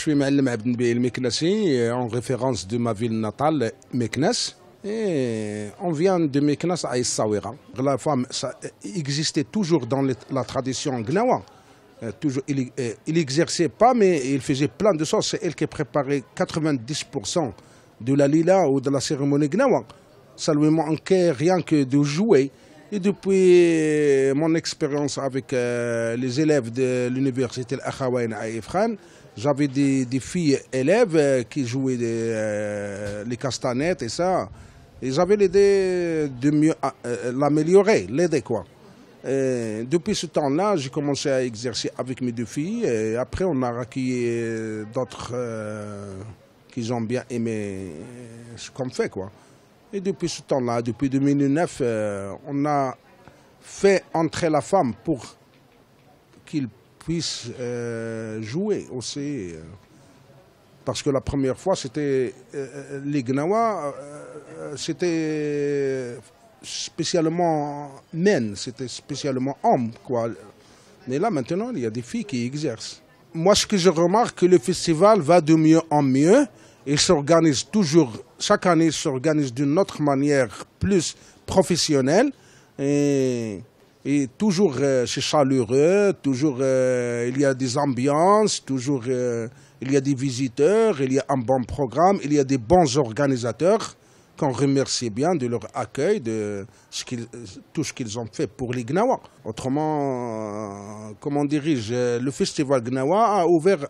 Je suis معلم عبد النبي المكنسي en référence de ma ville natale, Meknès. Et on vient de Meknès à Essaouira. La femme, ça existait toujours dans la tradition gnawa. Toujours, il exerçait pas, mais il faisait plein de choses. C'est elle qui préparait 90% de la lila ou de la cérémonie gnawa. Ça lui manquait rien que de jouer. Et depuis mon expérience avec les élèves de l'université Al-Akhawaïn à Ifrane, j'avais des filles élèves qui jouaient les castanets et ça. Et j'avais l'idée de mieux l'améliorer, l'aider quoi. Et depuis ce temps-là, j'ai commencé à exercer avec mes deux filles. Et après, on a recueilli d'autres qui ont bien aimé ce qu'on fait quoi. Et depuis ce temps-là, depuis 2009, on a fait entrer la femme pour qu'il puisse jouer aussi. Parce que la première fois, c'était les Gnawa, c'était spécialement men, c'était spécialement homme, quoi. Mais là, maintenant, il y a des filles qui exercent. Moi, ce que je remarque, que le festival va de mieux en mieux. Il s'organise toujours, chaque année, il s'organise d'une autre manière plus professionnelle. Et toujours c'est chaleureux, toujours il y a des ambiances, toujours il y a des visiteurs, il y a un bon programme, il y a des bons organisateurs qu'on remercie bien de leur accueil, de tout ce qu'ils ont fait pour les Gnawa. Autrement, comment dirais-je, le festival Gnawa a ouvert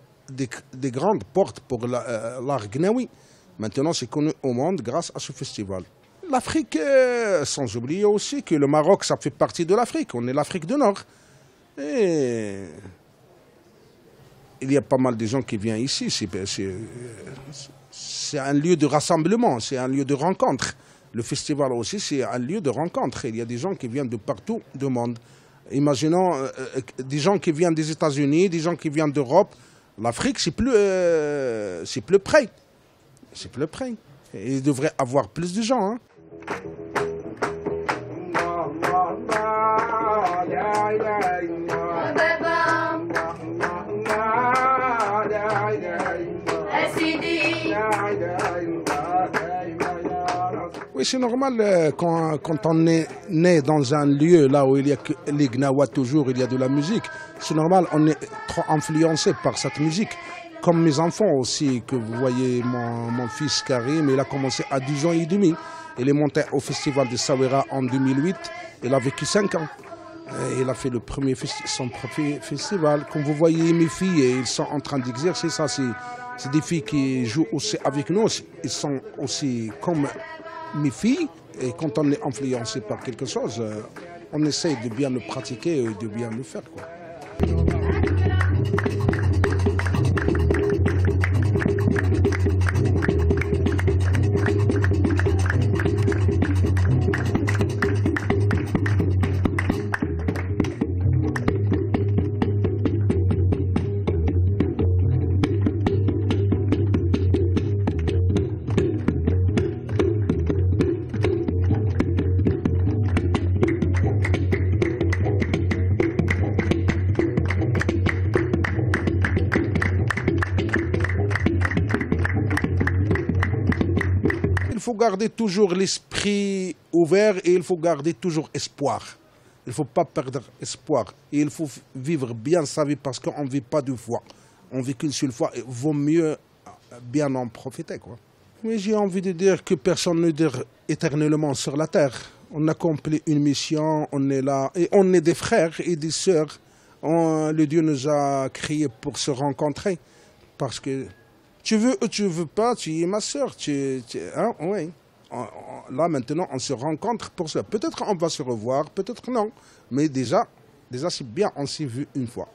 des grandes portes pour l'art gnawi. Maintenant, c'est connu au monde grâce à ce festival. L'Afrique, sans oublier aussi que le Maroc, ça fait partie de l'Afrique. On est l'Afrique du Nord. Et il y a pas mal de gens qui viennent ici. C'est un lieu de rassemblement, c'est un lieu de rencontre. Le festival aussi, c'est un lieu de rencontre. Il y a des gens qui viennent de partout du monde. Imaginons des gens qui viennent des États-Unis, des gens qui viennent d'Europe. L'Afrique, c'est plus près. C'est plus près. Et il devrait y avoir plus de gens. Hein. Oui, c'est normal quand on est né dans un lieu là où il y a que les Gnawa toujours, il y a de la musique. C'est normal, on est trop influencé par cette musique. Comme mes enfants aussi, que vous voyez, mon fils Karim, il a commencé à 10 ans et demi. Il est monté au festival de Essaouira en 2008. Il a vécu 5 ans. Et il a fait son premier festival. Comme vous voyez, mes filles, ils sont en train d'exercer ça. C'est des filles qui jouent aussi avec nous. Ils sont aussi comme mes filles. Et quand on est influencé par quelque chose, on essaie de bien le pratiquer et de bien le faire, quoi. Il faut garder toujours l'esprit ouvert et il faut garder toujours espoir. Il ne faut pas perdre espoir. Et il faut vivre bien sa vie parce qu'on ne vit pas deux fois. On vit qu'une seule fois et il vaut mieux bien en profiter, quoi. Mais j'ai envie de dire que personne ne dure éternellement sur la terre. On accomplit une mission, on est là et on est des frères et des sœurs. Le Dieu nous a créés pour se rencontrer parce que tu veux ou tu veux pas, tu es ma sœur. Hein, oui. Là, maintenant, on se rencontre pour ça. Peut-être on va se revoir, peut-être non. Mais déjà c'est bien, on s'est vu une fois.